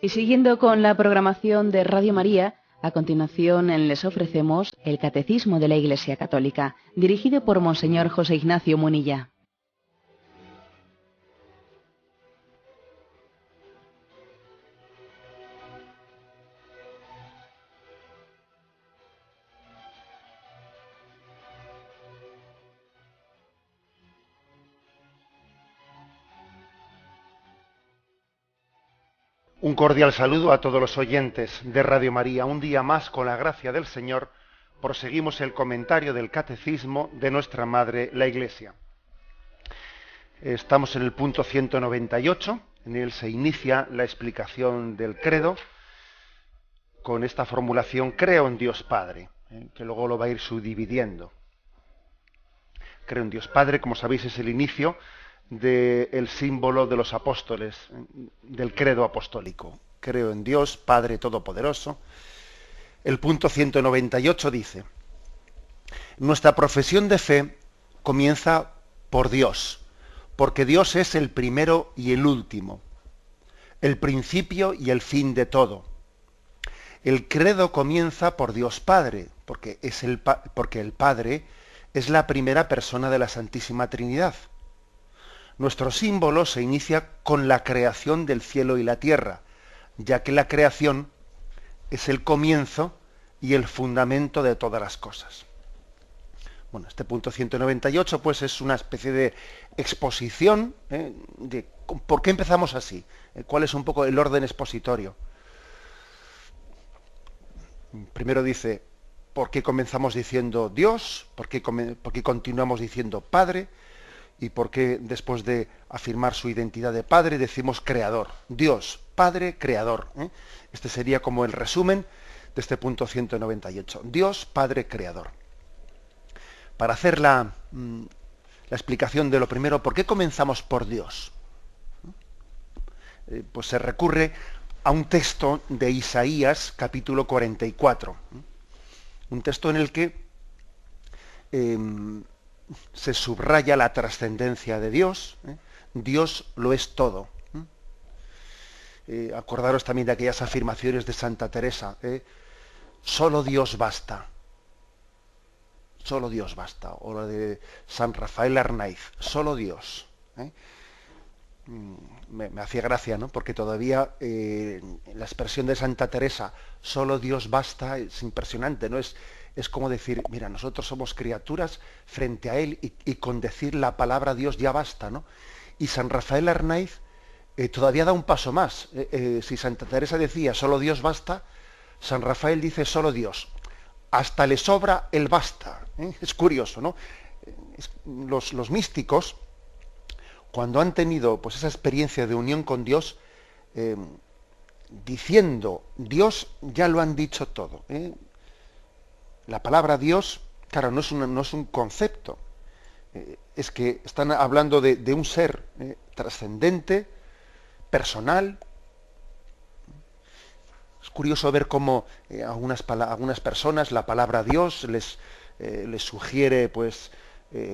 Y siguiendo con la programación de Radio María, a continuación les ofrecemos el Catecismo de la Iglesia Católica, dirigido por Monseñor José Ignacio Munilla. Un cordial saludo a todos los oyentes de Radio María. Un día más, con la gracia del Señor, proseguimos el comentario del Catecismo de nuestra Madre, la Iglesia. Estamos en el punto 198, en él se inicia la explicación del credo, con esta formulación: creo en Dios Padre, que luego lo va a ir subdividiendo. Creo en Dios Padre, como sabéis, es el inicio del símbolo de los apóstoles, del credo apostólico. Creo en Dios, Padre Todopoderoso. El punto 198 dice: nuestra profesión de fe comienza por Dios, porque Dios es el primero y el último, el principio y el fin de todo. El credo comienza por Dios Padre, porque el Padre es la primera persona de la Santísima Trinidad. Nuestro símbolo se inicia con la creación del cielo y la tierra, ya que la creación es el comienzo y el fundamento de todas las cosas. Bueno, este punto 198 pues es una especie de exposición de por qué empezamos así, cuál es un poco el orden expositorio. Primero dice, ¿por qué comenzamos diciendo Dios? ¿Por qué continuamos diciendo Padre? ¿Y por qué después de afirmar su identidad de Padre decimos Creador? Dios, Padre, Creador. Este sería como el resumen de este punto 198. Dios, Padre, Creador. Para hacer la explicación de lo primero, ¿por qué comenzamos por Dios? Pues se recurre a un texto de Isaías, capítulo 44. Un texto en el que se subraya la trascendencia de Dios. Dios lo es todo. Acordaros también de aquellas afirmaciones de Santa Teresa. Solo Dios basta. Solo Dios basta. O la de San Rafael Arnaiz. Solo Dios. Me hacía gracia, ¿no? Porque todavía la expresión de Santa Teresa, solo Dios basta, es impresionante, ¿no? Es como decir, mira, nosotros somos criaturas frente a Él y con decir la palabra Dios ya basta, ¿no? Y San Rafael Arnaiz todavía da un paso más. Si Santa Teresa decía solo Dios basta, San Rafael dice solo Dios. Hasta le sobra el basta. Es curioso, ¿no? Los místicos, cuando han tenido pues esa experiencia de unión con Dios, diciendo Dios, ya lo han dicho todo. La palabra Dios, claro, no es un concepto, es que están hablando de un ser trascendente, personal. Es curioso ver cómo a algunas personas la palabra Dios les sugiere pues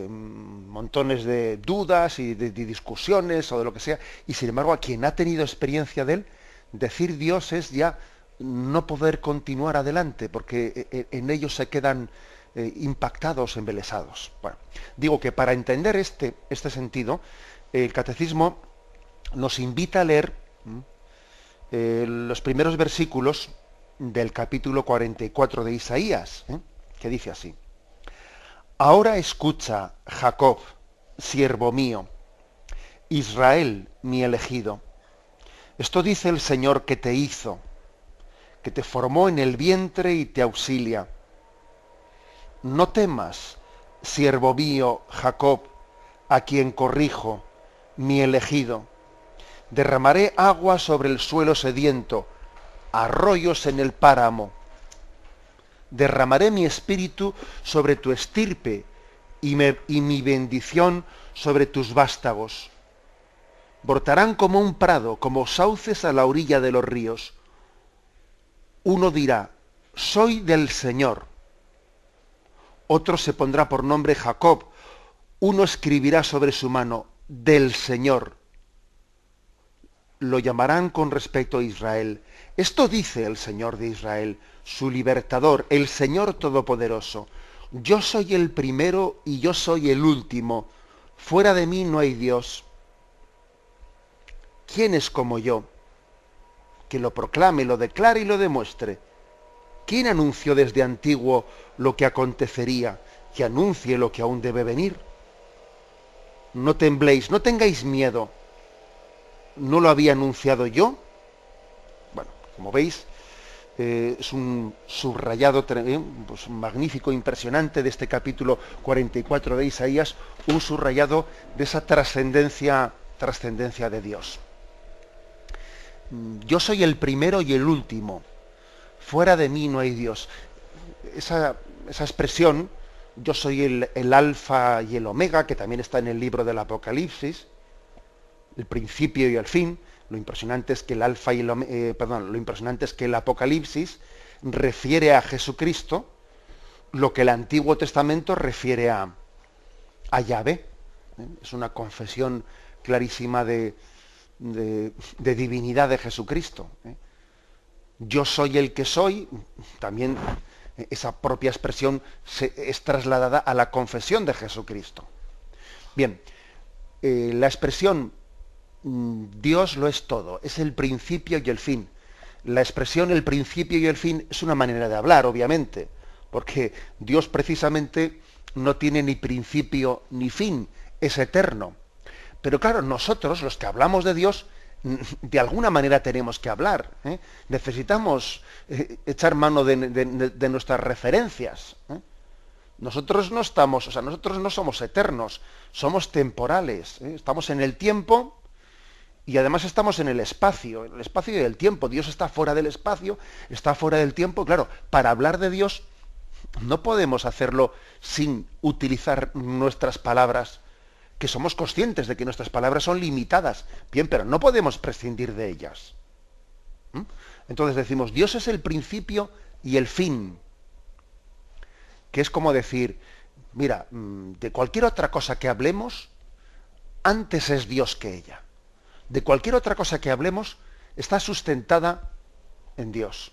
montones de dudas y de discusiones o de lo que sea, y sin embargo a quien ha tenido experiencia de él, decir Dios es ya no poder continuar adelante, porque en ellos se quedan impactados, embelesados. Bueno, digo que para entender este sentido, el Catecismo nos invita a leer los primeros versículos del capítulo 44 de Isaías, que dice así: ahora escucha, Jacob, siervo mío, Israel, mi elegido. Esto dice el Señor que te hizo, que te formó en el vientre y te auxilia. No temas, siervo mío, Jacob, a quien corrijo, mi elegido. Derramaré agua sobre el suelo sediento, arroyos en el páramo. Derramaré mi espíritu sobre tu estirpe y mi bendición sobre tus vástagos. Brotarán como un prado, como sauces a la orilla de los ríos. Uno dirá, soy del Señor. Otro se pondrá por nombre Jacob. Uno escribirá sobre su mano, del Señor. lo llamarán con respecto a Israel. Esto dice el Señor de Israel, su libertador, el Señor Todopoderoso. Yo soy el primero y yo soy el último. Fuera de mí no hay Dios. ¿Quién es como yo? Que lo proclame, lo declare y lo demuestre. ¿Quién anunció desde antiguo lo que acontecería? Que anuncie lo que aún debe venir. No tembléis, no tengáis miedo. ¿No lo había anunciado yo? Bueno, como veis, es un subrayado pues, magnífico, impresionante de este capítulo 44 de Isaías, un subrayado de esa trascendencia de Dios. Yo soy el primero y el último. Fuera de mí no hay Dios. Esa expresión, yo soy el alfa y el omega, que también está en el libro del Apocalipsis, el principio y el fin. Lo impresionante es que el alfa y lo impresionante es que el Apocalipsis refiere a Jesucristo lo que el Antiguo Testamento refiere a Yahvé. Es una confesión clarísima de divinidad de Jesucristo. Yo soy el que soy, también esa propia expresión es trasladada a la confesión de Jesucristo. Bien, la expresión Dios lo es todo, es el principio y el fin. La expresión el principio y el fin es una manera de hablar, obviamente, porque Dios precisamente no tiene ni principio ni fin, es eterno. Pero claro, nosotros, los que hablamos de Dios, de alguna manera tenemos que hablar. Necesitamos echar mano de nuestras referencias. Nosotros no somos eternos, somos temporales. Estamos en el tiempo y además estamos en el espacio y el tiempo. Dios está fuera del espacio, está fuera del tiempo. Claro, para hablar de Dios no podemos hacerlo sin utilizar nuestras palabras, que somos conscientes de que nuestras palabras son limitadas, bien, pero no podemos prescindir de ellas. Entonces decimos, Dios es el principio y el fin, que es como decir, mira, de cualquier otra cosa que hablemos, antes es Dios que ella. De cualquier otra cosa que hablemos, está sustentada en Dios.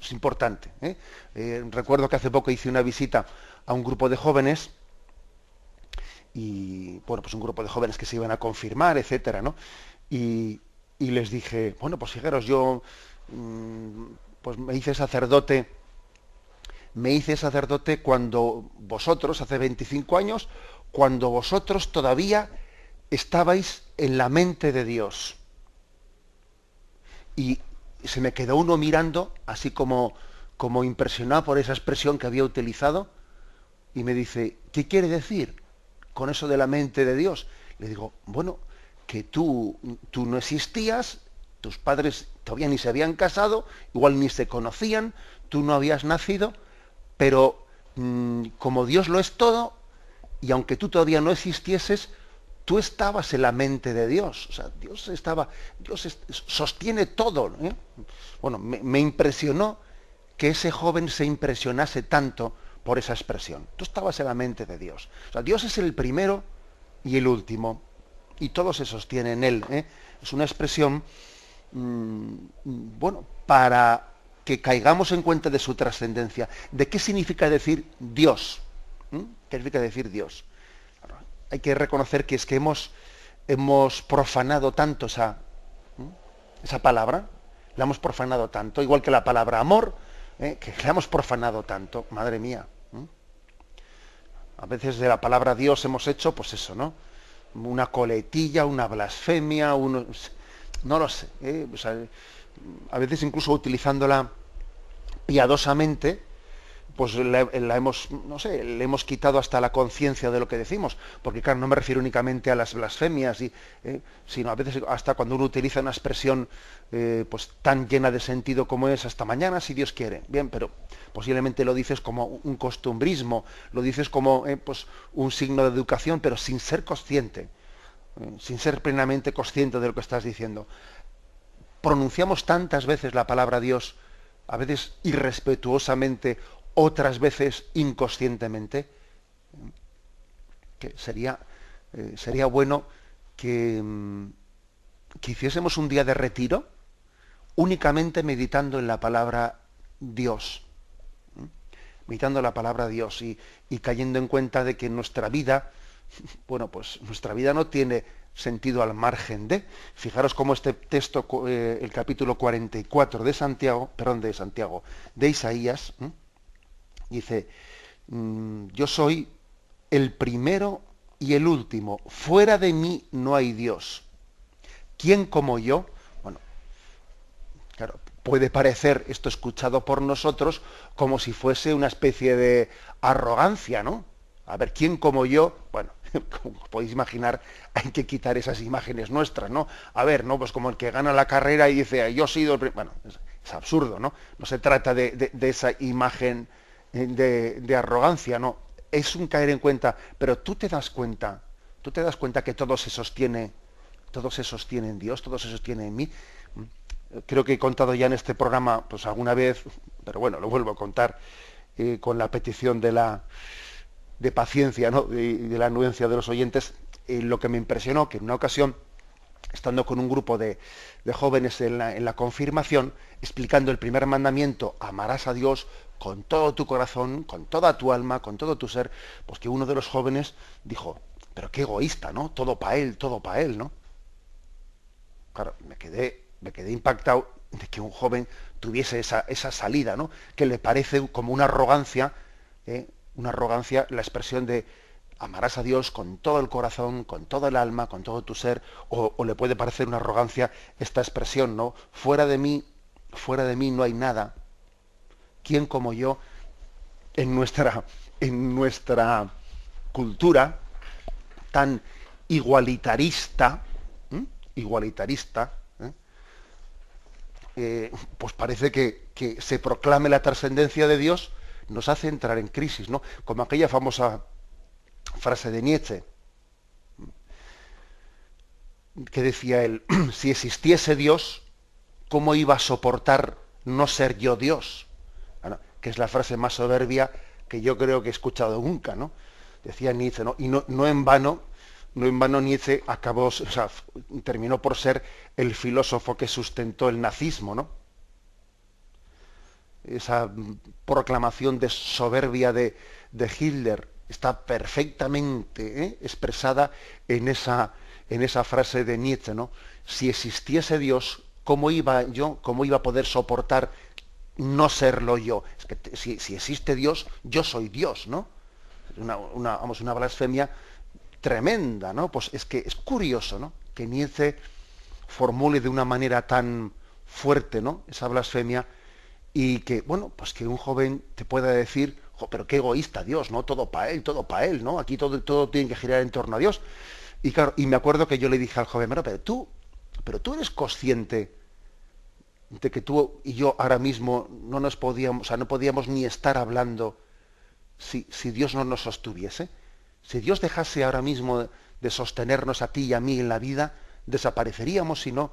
Es importante. Recuerdo que hace poco hice una visita a un grupo de jóvenes, y bueno, pues un grupo de jóvenes que se iban a confirmar, etcétera, ¿no? Y les dije, bueno, pues fijaros, yo pues me hice sacerdote cuando vosotros, hace 25 años, cuando vosotros todavía estabais en la mente de Dios. Y se me quedó uno mirando, así como impresionado por esa expresión que había utilizado, y me dice, ¿qué quiere decir con eso de la mente de Dios? Le digo, bueno, que tú no existías, tus padres todavía ni se habían casado, igual ni se conocían, tú no habías nacido, pero como Dios lo es todo, y aunque tú todavía no existieses, tú estabas en la mente de Dios. O sea, Dios sostiene todo. Bueno, me impresionó que ese joven se impresionase tanto por esa expresión. Tú estabas en la mente de Dios. O sea, Dios es el primero y el último, y todo se sostiene en Él. Es una expresión, bueno, para que caigamos en cuenta de su trascendencia. ¿De qué significa decir Dios? ¿Qué significa decir Dios? Hay que reconocer que es que hemos profanado tanto esa palabra, la hemos profanado tanto, igual que la palabra amor, que la hemos profanado tanto, madre mía. A veces de la palabra Dios hemos hecho, pues eso, ¿no? Una coletilla, una blasfemia, no lo sé. O sea, a veces incluso utilizándola piadosamente, pues le hemos quitado hasta la conciencia de lo que decimos, porque claro, no me refiero únicamente a las blasfemias, sino a veces hasta cuando uno utiliza una expresión pues tan llena de sentido como es hasta mañana, si Dios quiere. Bien, pero posiblemente lo dices como un costumbrismo, lo dices como pues un signo de educación, pero sin ser consciente, sin ser plenamente consciente de lo que estás diciendo. Pronunciamos tantas veces la palabra Dios, a veces irrespetuosamente, otras veces inconscientemente, que sería bueno que hiciésemos un día de retiro únicamente meditando en la palabra Dios, meditando la palabra Dios y cayendo en cuenta de que nuestra vida, bueno, pues nuestra vida no tiene sentido al margen de. Fijaros cómo este texto, el capítulo 44 de Isaías, dice, yo soy el primero y el último, fuera de mí no hay Dios. ¿Quién como yo? Bueno, claro, puede parecer esto escuchado por nosotros como si fuese una especie de arrogancia, ¿no? A ver, ¿quién como yo? Bueno, como podéis imaginar, hay que quitar esas imágenes nuestras, ¿no? A ver, ¿no? Pues como el que gana la carrera y dice, yo he sido el bueno, es absurdo, ¿no? No se trata de esa imagen de arrogancia, ¿no? Es un caer en cuenta, pero tú te das cuenta que todo se sostiene en Dios, todo se sostiene en mí. Creo que he contado ya en este programa, pues alguna vez, pero bueno, lo vuelvo a contar, con la petición de paciencia, ¿no? de la anuencia de los oyentes, lo que me impresionó, que en una ocasión, estando con un grupo de jóvenes en la confirmación, explicando el primer mandamiento, amarás a Dios con todo tu corazón, con toda tu alma, con todo tu ser, pues que uno de los jóvenes dijo, pero qué egoísta, ¿no? Todo para él, ¿no? Claro, me quedé impactado de que un joven tuviese esa salida, ¿no? Que le parece como una arrogancia la expresión de amarás a Dios con todo el corazón, con todo el alma, con todo tu ser, o le puede parecer una arrogancia esta expresión, ¿no? Fuera de mí no hay nada. ¿Quién como yo en nuestra cultura tan igualitarista, pues parece que se proclame la trascendencia de Dios, nos hace entrar en crisis, ¿no? Como aquella famosa frase de Nietzsche, que decía él, si existiese Dios, ¿cómo iba a soportar no ser yo Dios? Bueno, que es la frase más soberbia que yo creo que he escuchado nunca, ¿no? Decía Nietzsche, ¿no? Y no en vano Nietzsche terminó por ser el filósofo que sustentó el nazismo, ¿no? Esa proclamación de soberbia de Hitler está perfectamente expresada en esa frase de Nietzsche, ¿no? Si existiese Dios, ¿cómo iba a poder soportar no serlo yo? Es que si existe Dios, yo soy Dios, ¿no? Una blasfemia tremenda, ¿no? Pues es que es curioso, ¿no? Que Nietzsche formule de una manera tan fuerte, ¿no? Esa blasfemia, y que, bueno, pues que un joven te pueda decir, pero qué egoísta Dios, ¿no? Todo para él, ¿no? Aquí todo tiene que girar en torno a Dios. Y claro, y me acuerdo que yo le dije al joven, pero tú eres consciente de que tú y yo ahora mismo no podíamos ni estar hablando si Dios no nos sostuviese. Si Dios dejase ahora mismo de sostenernos a ti y a mí en la vida, desapareceríamos y no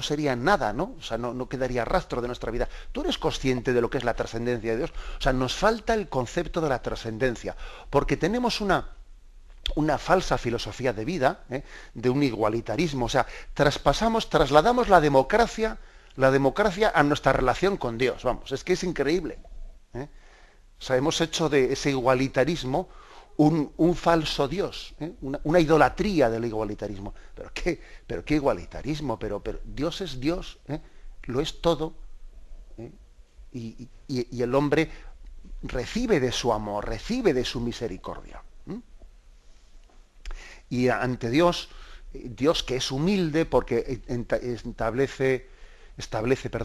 sería nada, ¿no? O sea, no quedaría rastro de nuestra vida. ¿Tú eres consciente de lo que es la trascendencia de Dios? O sea, nos falta el concepto de la trascendencia, porque tenemos una falsa filosofía de vida, de un igualitarismo. O sea, trasladamos la democracia a nuestra relación con Dios. Vamos, es que es increíble. O sea, hemos hecho de ese igualitarismo un falso Dios, una idolatría del igualitarismo. ¿Pero qué igualitarismo? Pero Dios es Dios, lo es todo, y el hombre recibe de su amor, recibe de su misericordia. Y ante Dios que es humilde porque establece,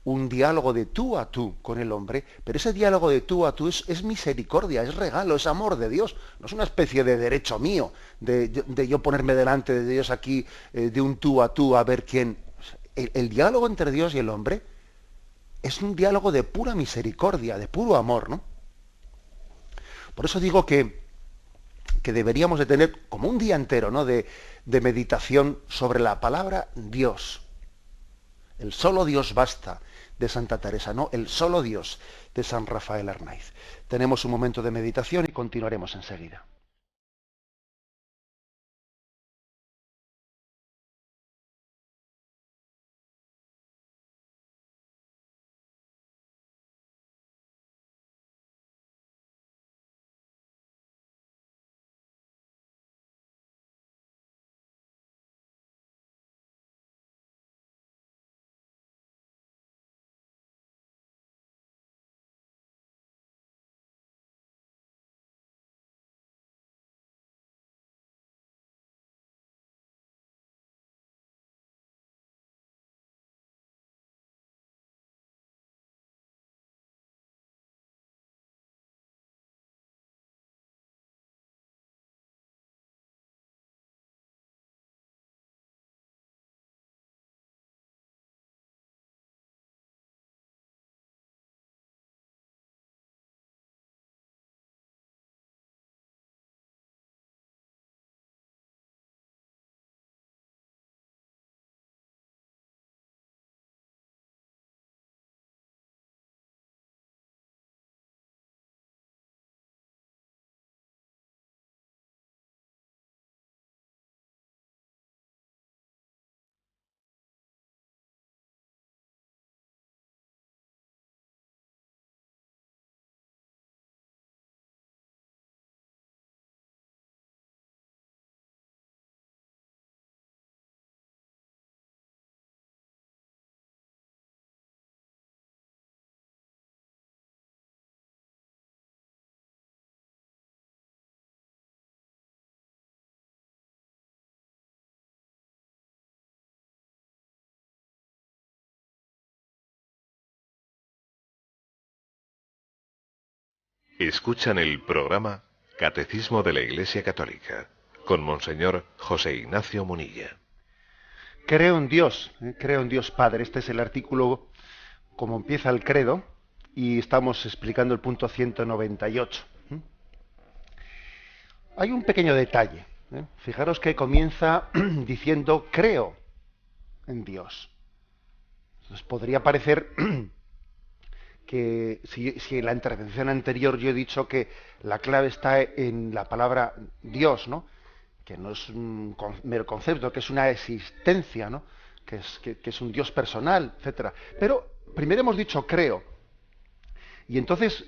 un diálogo de tú a tú con el hombre, pero ese diálogo de tú a tú es misericordia, es regalo, es amor de Dios, no es una especie de derecho mío, de yo ponerme delante de Dios aquí, de un tú a ver quién. El diálogo entre Dios y el hombre es un diálogo de pura misericordia, de puro amor, ¿no? Por eso digo que deberíamos de tener como un día entero, ¿no?, de meditación sobre la palabra Dios. El solo Dios basta, de Santa Teresa, no, el solo Dios, de San Rafael Arnaiz. Tenemos un momento de meditación y continuaremos enseguida. Escuchan el programa Catecismo de la Iglesia Católica con Monseñor José Ignacio Munilla. Creo en Dios Padre. Este es el artículo como empieza el credo y estamos explicando el punto 198. Hay un pequeño detalle. Fijaros que comienza diciendo creo en Dios. Entonces podría parecer que si en la intervención anterior yo he dicho que la clave está en la palabra Dios, ¿no? Que no es un mero concepto, que es una existencia, ¿no? Que es un Dios personal, etcétera. Pero primero hemos dicho creo. Y entonces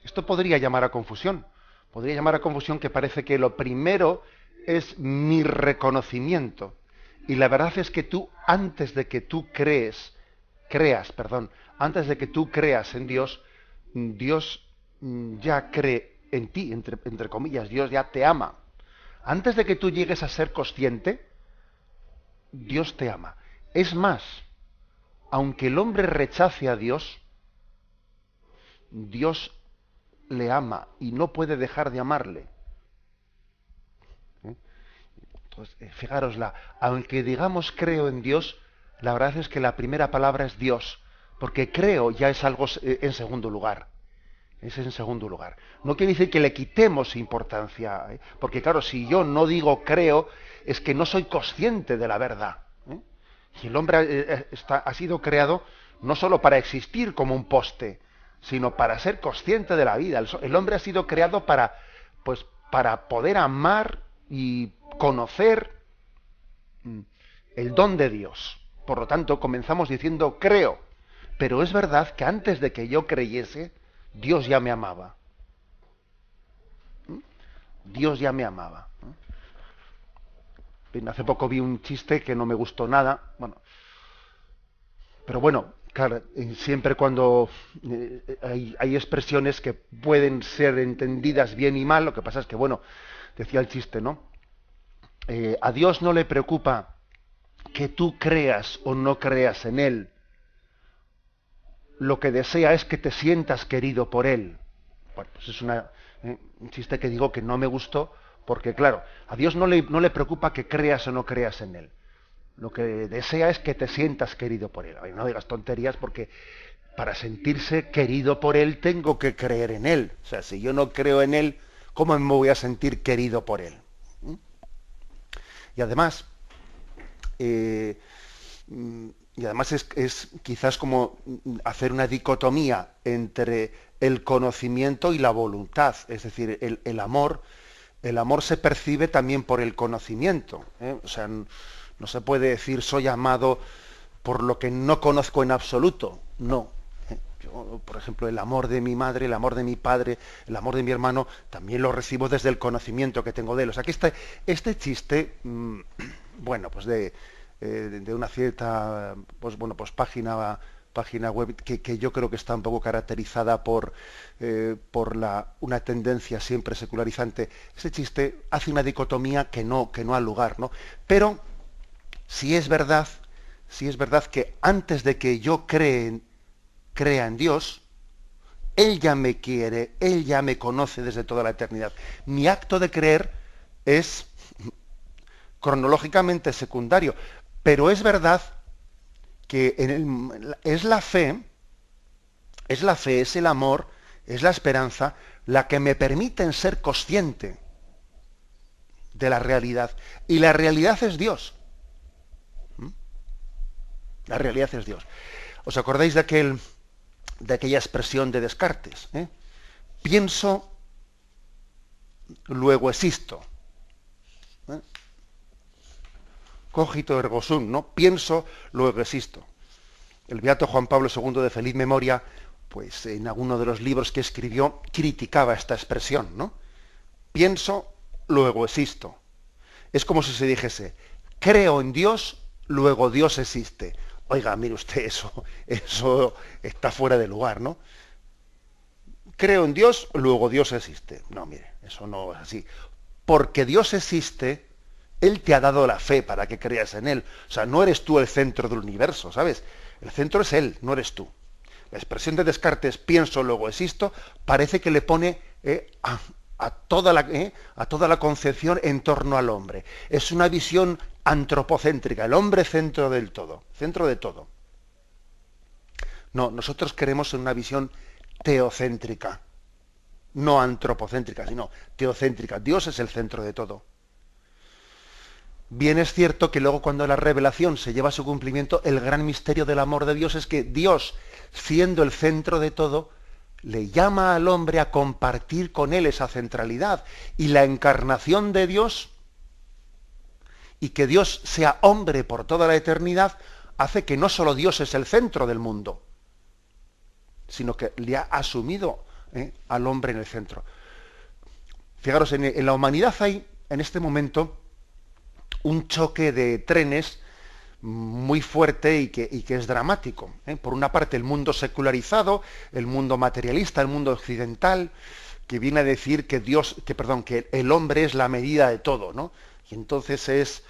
esto podría llamar a confusión. Podría llamar a confusión que parece que lo primero es mi reconocimiento. Y la verdad es que tú, antes de que tú creas, antes de que tú creas en Dios, Dios ya cree en ti, entre comillas, Dios ya te ama. Antes de que tú llegues a ser consciente, Dios te ama. Es más, aunque el hombre rechace a Dios, Dios le ama y no puede dejar de amarle. Entonces, fijaros, aunque digamos creo en Dios, la verdad es que la primera palabra es Dios, porque creo ya es algo en segundo lugar. Es en segundo lugar. No quiere decir que le quitemos importancia, porque claro, si yo no digo creo, es que no soy consciente de la verdad. Y el hombre ha sido creado no solo para existir como un poste, sino para ser consciente de la vida. El hombre ha sido creado para poder amar y conocer el don de Dios. Por lo tanto, comenzamos diciendo creo, pero es verdad que antes de que yo creyese, Dios ya me amaba. Dios ya me amaba. Hace poco vi un chiste que no me gustó nada. Pero bueno, claro, siempre cuando hay expresiones que pueden ser entendidas bien y mal, lo que pasa es que, decía el chiste, ¿no? A Dios no le preocupa que tú creas o no creas en Él. Lo que desea es que te sientas querido por Él. Bueno, pues es un chiste que digo que no me gustó, porque claro, a Dios no le preocupa que creas o no creas en Él. Lo que desea es que te sientas querido por Él. No digas tonterías, porque para sentirse querido por Él tengo que creer en Él. O sea, si yo no creo en Él, ¿cómo me voy a sentir querido por Él? Y además, es quizás como hacer una dicotomía entre el conocimiento y la voluntad. Es decir, el amor se percibe también por el conocimiento. O sea, no se puede decir soy amado por lo que no conozco en absoluto. No. Yo, por ejemplo, el amor de mi madre, el amor de mi padre, el amor de mi hermano, también lo recibo desde el conocimiento que tengo de él. O sea, que este chiste, pues de una cierta página web que yo creo que está un poco caracterizada por una tendencia siempre secularizante. Ese chiste hace una dicotomía que no ha lugar, ¿no? Pero si es verdad que antes de que yo crea en Dios, Él ya me quiere, Él ya me conoce desde toda la eternidad. Mi acto de creer es cronológicamente secundario, pero es verdad que es la fe, es el amor, es la esperanza, la que me permite ser consciente de la realidad. Y la realidad es Dios. La realidad es Dios. ¿Os acordáis de aquella expresión de Descartes? Pienso, luego existo. Cogito ergo sum, ¿no? Pienso, luego existo. El beato Juan Pablo II de feliz memoria, pues en alguno de los libros que escribió, criticaba esta expresión, ¿no? Pienso, luego existo. Es como si se dijese, creo en Dios, luego Dios existe. Oiga, mire usted, eso está fuera de lugar, ¿no? Creo en Dios, luego Dios existe. No, mire, eso no es así. Porque Dios existe, Él te ha dado la fe para que creas en Él. O sea, no eres tú el centro del universo, ¿sabes? El centro es Él, no eres tú. la expresión de Descartes, pienso, luego existo, parece que le pone a toda la concepción en torno al hombre. Es una visión antropocéntrica, el hombre centro del todo, centro de todo. No, nosotros queremos una visión teocéntrica, no antropocéntrica, sino teocéntrica. Dios es el centro de todo. Bien es cierto que luego cuando la revelación se lleva a su cumplimiento, el gran misterio del amor de Dios es que Dios, siendo el centro de todo, le llama al hombre a compartir con él esa centralidad. Y la encarnación de Dios, y que Dios sea hombre por toda la eternidad, hace que no solo Dios es el centro del mundo, sino que le ha asumido al hombre en el centro. Fijaros, en la humanidad hay en este momento un choque de trenes muy fuerte y que es dramático. Por una parte, el mundo secularizado, el mundo materialista, el mundo occidental, que viene a decir que que el hombre es la medida de todo, ¿no? Y entonces es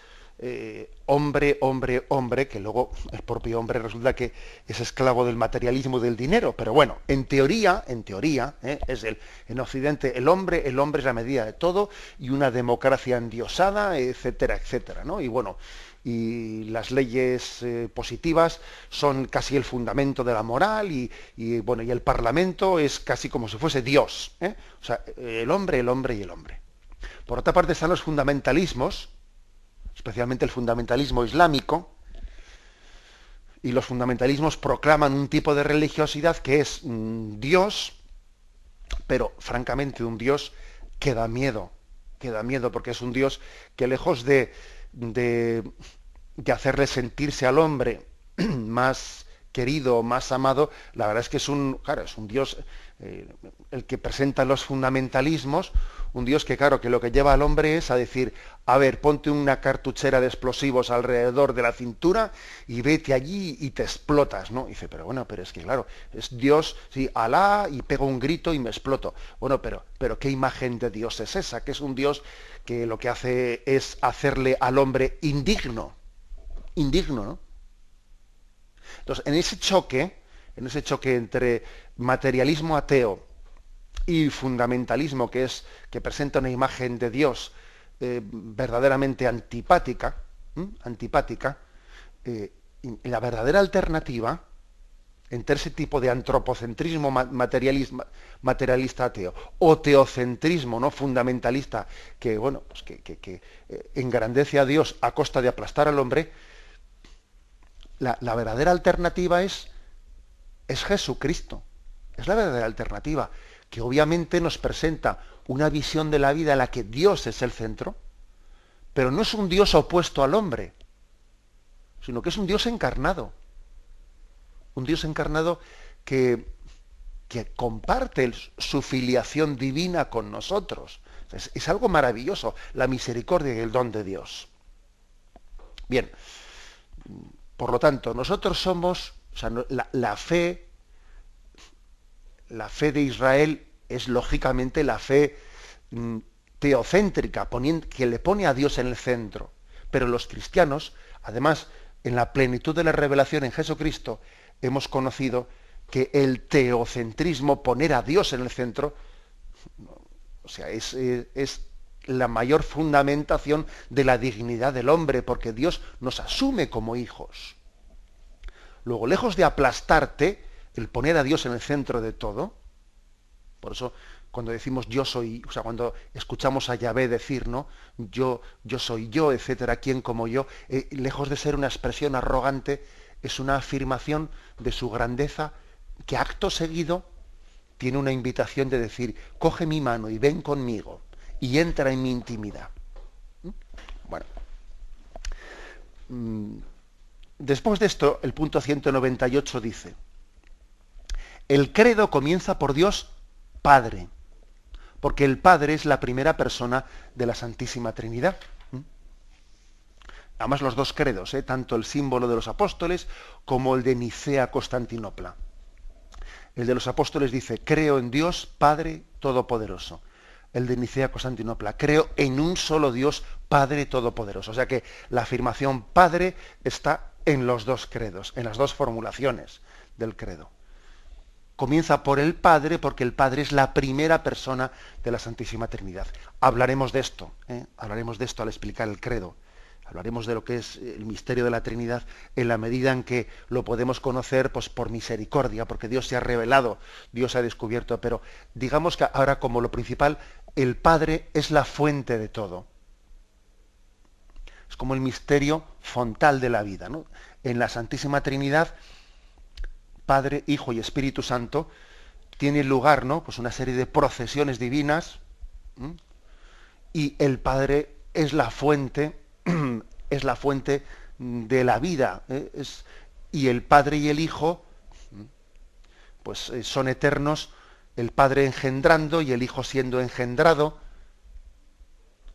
hombre, hombre, hombre, que luego el propio hombre resulta que es esclavo del materialismo y del dinero. Pero bueno, en teoría, en Occidente el hombre es la medida de todo, y una democracia endiosada, etcétera, etcétera, ¿no? Y bueno, y las leyes positivas son casi el fundamento de la moral, y el Parlamento es casi como si fuese Dios, O sea, el hombre y el hombre. Por otra parte están los fundamentalismos, especialmente el fundamentalismo islámico, y los fundamentalismos proclaman un tipo de religiosidad que es Dios, pero francamente un Dios que da miedo, porque es un Dios que, lejos de hacerle sentirse al hombre más querido, más amado, la verdad es que es un Dios, el que presenta los fundamentalismos, un Dios que, claro, que lo que lleva al hombre es a decir, a ver, ponte una cartuchera de explosivos alrededor de la cintura y vete allí y te explotas, ¿no? Y dice, pero es que, claro, es Dios, sí, Alá, y pego un grito y me exploto. Bueno, pero ¿qué imagen de Dios es esa? Que es un Dios que lo que hace es hacerle al hombre indigno, ¿no? Entonces, en ese choque entre materialismo ateo y fundamentalismo que presenta una imagen de Dios verdaderamente antipática, la verdadera alternativa entre ese tipo de antropocentrismo materialista ateo o teocentrismo no fundamentalista que engrandece a Dios a costa de aplastar al hombre, la verdadera alternativa es Jesucristo. Es la verdadera alternativa, que obviamente nos presenta una visión de la vida en la que Dios es el centro, pero no es un Dios opuesto al hombre, sino que es un Dios encarnado. Un Dios encarnado que comparte su filiación divina con nosotros. Es algo maravilloso, la misericordia y el don de Dios. Bien, por lo tanto, nosotros somos, la fe de Israel es lógicamente la fe teocéntrica, que le pone a Dios en el centro. Pero los cristianos, además, en la plenitud de la revelación en Jesucristo, hemos conocido que el teocentrismo, poner a Dios en el centro, es la mayor fundamentación de la dignidad del hombre, porque Dios nos asume como hijos. Luego, lejos de aplastarte, el poner a Dios en el centro de todo, por eso cuando decimos yo soy, cuando escuchamos a Yahvé decir, ¿no? Yo soy yo, etcétera, ¿quién como yo? Lejos de ser una expresión arrogante, es una afirmación de su grandeza que acto seguido tiene una invitación de decir, coge mi mano y ven conmigo y entra en mi intimidad. Bueno. Después de esto, el punto 198 dice, el credo comienza por Dios Padre, porque el Padre es la primera persona de la Santísima Trinidad. Además, los dos credos, tanto el símbolo de los apóstoles como el de Nicea-Constantinopla. El de los apóstoles dice, creo en Dios Padre Todopoderoso. El de Nicea-Constantinopla, creo en un solo Dios Padre Todopoderoso. O sea que la afirmación Padre está en los dos credos, en las dos formulaciones del credo. comienza por el Padre, porque el Padre es la primera persona de la Santísima Trinidad. Hablaremos de esto, hablaremos de esto al explicar el credo. Hablaremos de lo que es el misterio de la Trinidad en la medida en que lo podemos conocer, pues, por misericordia, porque Dios se ha revelado, Dios se ha descubierto, pero digamos que ahora, como lo principal, el Padre es la fuente de todo. Es como el misterio fontal de la vida, ¿no? En la Santísima Trinidad, Padre, Hijo y Espíritu Santo, tiene lugar, ¿no?, pues una serie de procesiones divinas, y el Padre es la fuente de la vida, y el Padre y el Hijo, pues son eternos, el Padre engendrando y el Hijo siendo engendrado,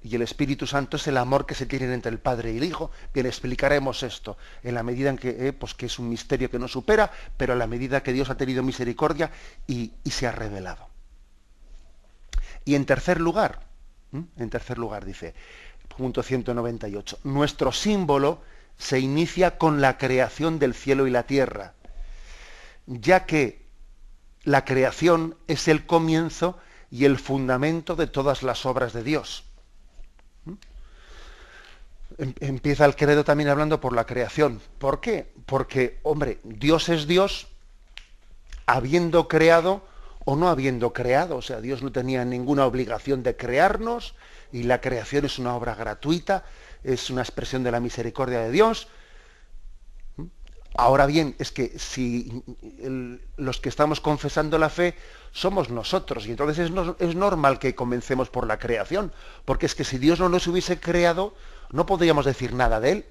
y el Espíritu Santo es el amor que se tiene entre el Padre y el Hijo. Bien, explicaremos esto en la medida en que, pues, que es un misterio que nos supera, pero en la medida que Dios ha tenido misericordia y se ha revelado. Y en tercer lugar dice, punto 198, nuestro símbolo se inicia con la creación del cielo y la tierra, ya que la creación es el comienzo y el fundamento de todas las obras de Dios. Empieza el credo también hablando por la creación. ¿Por qué? Porque, hombre, Dios es Dios habiendo creado o no habiendo creado. O sea, Dios no tenía ninguna obligación de crearnos y la creación es una obra gratuita, es una expresión de la misericordia de Dios. Ahora bien, es que si los que estamos confesando la fe somos nosotros, y entonces es normal que comencemos por la creación, porque es que si Dios no nos hubiese creado, no podríamos decir nada de Él.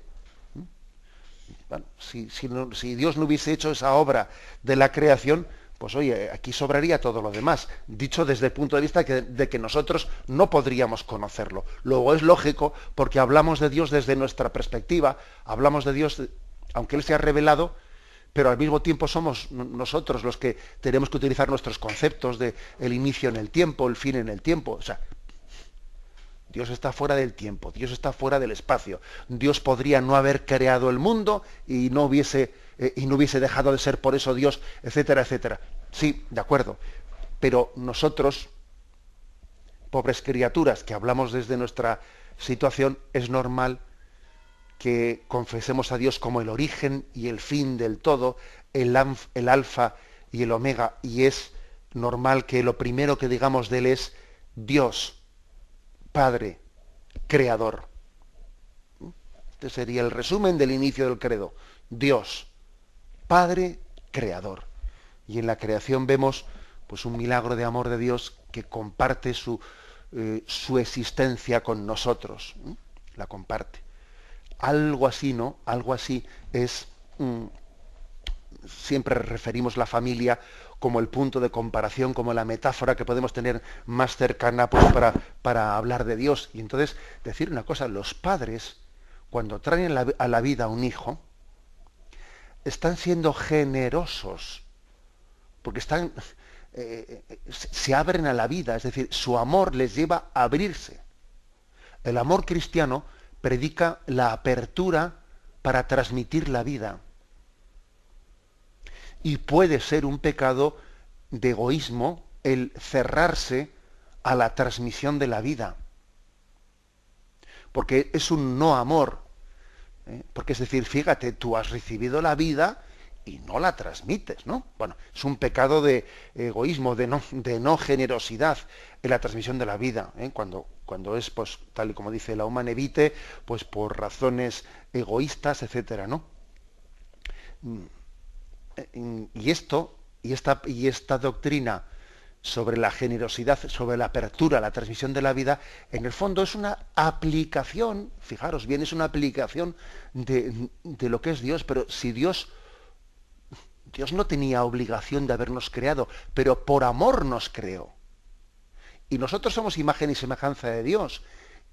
Bueno, si Dios no hubiese hecho esa obra de la creación, pues oye, aquí sobraría todo lo demás, dicho desde el punto de vista de que nosotros no podríamos conocerlo. Luego es lógico, porque hablamos de Dios desde nuestra perspectiva, hablamos de Dios, aunque Él se ha revelado, pero al mismo tiempo somos nosotros los que tenemos que utilizar nuestros conceptos de el inicio en el tiempo, el fin en el tiempo. O sea, Dios está fuera del tiempo, Dios está fuera del espacio. Dios podría no haber creado el mundo y no hubiese dejado de ser por eso Dios, etcétera, etcétera. Sí, de acuerdo. Pero nosotros, pobres criaturas que hablamos desde nuestra situación, es normal que confesemos a Dios como el origen y el fin del todo, el alfa y el omega, y es normal que lo primero que digamos de Él es Dios, Padre, Creador. Este sería el resumen del inicio del credo. Dios, Padre, Creador. Y en la creación vemos, pues, un milagro de amor de Dios que comparte su existencia con nosotros. La comparte. Algo así, ¿no? Algo así es... siempre referimos la familia como el punto de comparación, como la metáfora que podemos tener más cercana, pues, para hablar de Dios. Y entonces, decir una cosa, los padres, cuando traen a la vida a un hijo, están siendo generosos, porque se abren a la vida, es decir, su amor les lleva a abrirse. El amor cristiano predica la apertura para transmitir la vida. Y puede ser un pecado de egoísmo el cerrarse a la transmisión de la vida. Porque es un no amor. Porque es decir, fíjate, tú has recibido la vida y no la transmites, ¿no? Bueno, es un pecado de egoísmo, de no generosidad en la transmisión de la vida, cuando es, pues, tal y como dice la Humane Vitae, pues por razones egoístas, etcétera, ¿no? Y esta doctrina sobre la generosidad, sobre la apertura, la transmisión de la vida, en el fondo es una aplicación, fijaros bien, es una aplicación de lo que es Dios, pero si Dios no tenía obligación de habernos creado, pero por amor nos creó. Y nosotros somos imagen y semejanza de Dios,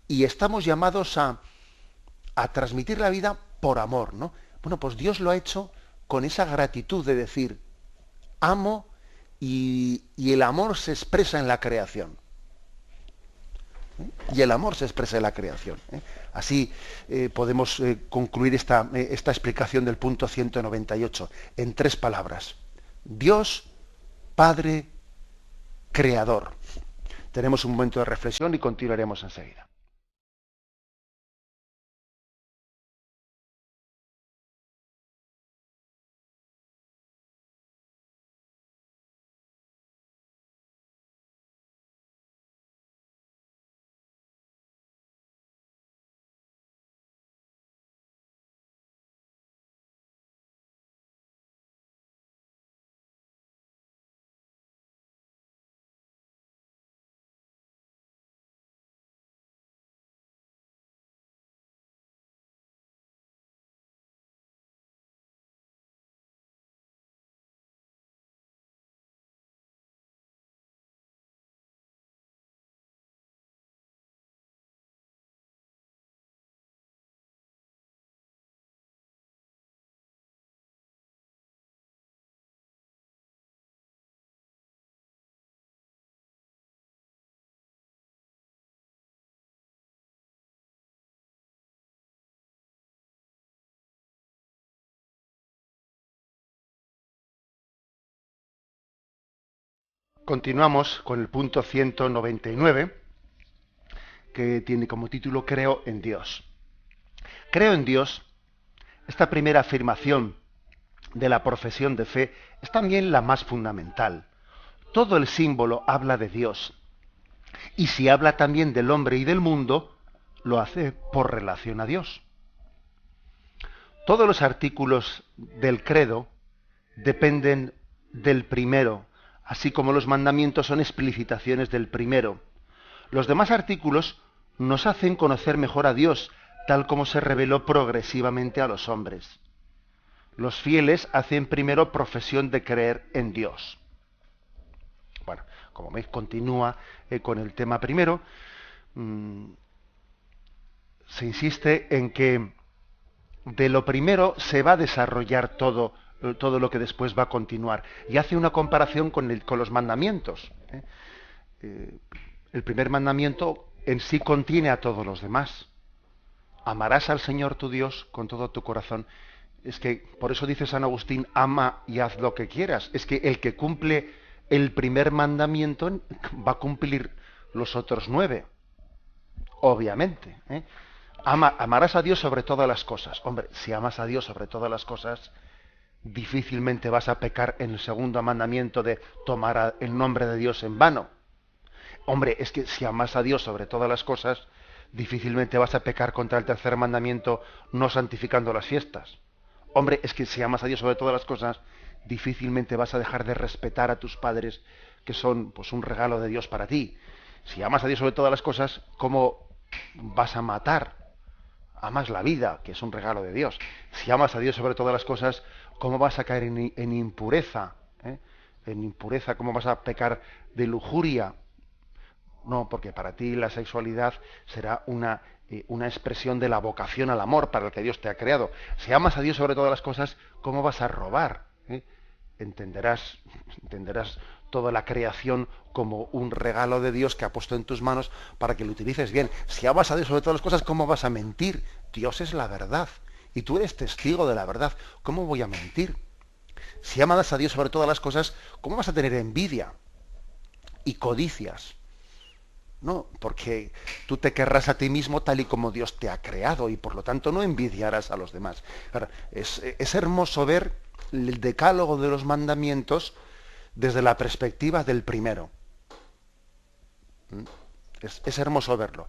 y estamos llamados a transmitir la vida por amor, ¿no? Bueno, pues Dios lo ha hecho con esa gratitud de decir, amo, y el amor se expresa en la creación. Y el amor se expresa en la creación. Así podemos concluir esta explicación del punto 198 en 3 palabras. Dios Padre creador. Tenemos un momento de reflexión y continuaremos enseguida. Continuamos con el punto 199, que tiene como título Creo en Dios. Creo en Dios, esta primera afirmación de la profesión de fe es también la más fundamental. Todo el símbolo habla de Dios. Y si habla también del hombre y del mundo, lo hace por relación a Dios. Todos los artículos del credo dependen del primero, así como los mandamientos son explicitaciones del primero. Los demás artículos nos hacen conocer mejor a Dios, tal como se reveló progresivamente a los hombres. Los fieles hacen primero profesión de creer en Dios. Bueno, como veis, continúa con el tema primero. Se insiste en que de lo primero se va a desarrollar todo lo que después va a continuar. Y hace una comparación con los mandamientos. El primer mandamiento en sí contiene a todos los demás. Amarás al Señor tu Dios con todo tu corazón. Es que, por eso dice San Agustín, ama y haz lo que quieras. Es que el que cumple el primer mandamiento va a cumplir los otros 9. Obviamente. Amarás a Dios sobre todas las cosas. Hombre, si amas a Dios sobre todas las cosas, difícilmente vas a pecar en el segundo mandamiento de tomar el nombre de Dios en vano. Hombre, es que si amas a Dios sobre todas las cosas, difícilmente vas a pecar contra el tercer mandamiento no santificando las fiestas. Hombre, es que si amas a Dios sobre todas las cosas, difícilmente vas a dejar de respetar a tus padres, que son pues un regalo de Dios para ti. Si amas a Dios sobre todas las cosas, ¿cómo vas a matar? Amas la vida, que es un regalo de Dios. Si amas a Dios sobre todas las cosas, ¿cómo vas a caer en impureza? En impureza, ¿cómo vas a pecar de lujuria? No, porque para ti la sexualidad será una expresión de la vocación al amor para el que Dios te ha creado. Si amas a Dios sobre todas las cosas, ¿cómo vas a robar? Entenderás toda la creación como un regalo de Dios que ha puesto en tus manos para que lo utilices bien. Si amas a Dios sobre todas las cosas, ¿cómo vas a mentir? Dios es la verdad y tú eres testigo de la verdad. ¿Cómo voy a mentir? Si amas a Dios sobre todas las cosas, ¿cómo vas a tener envidia y codicias? No, porque tú te querrás a ti mismo tal y como Dios te ha creado y por lo tanto no envidiarás a los demás. Ahora, es hermoso ver el decálogo de los mandamientos desde la perspectiva del primero. Es hermoso verlo.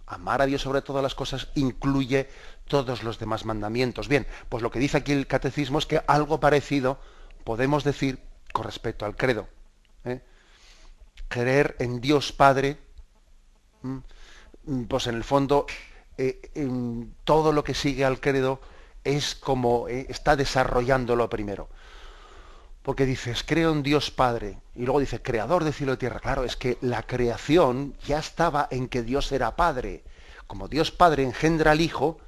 Amar a Dios sobre todas las cosas incluye todos los demás mandamientos. Bien, pues lo que dice aquí el catecismo es que algo parecido podemos decir con respecto al credo. Creer en Dios Padre, pues en el fondo en todo lo que sigue al credo es como está desarrollando lo primero. Porque dices, creo en Dios Padre, y luego dice, creador de cielo y tierra. Claro, es que la creación ya estaba en que Dios era Padre. Como Dios Padre engendra al Hijo,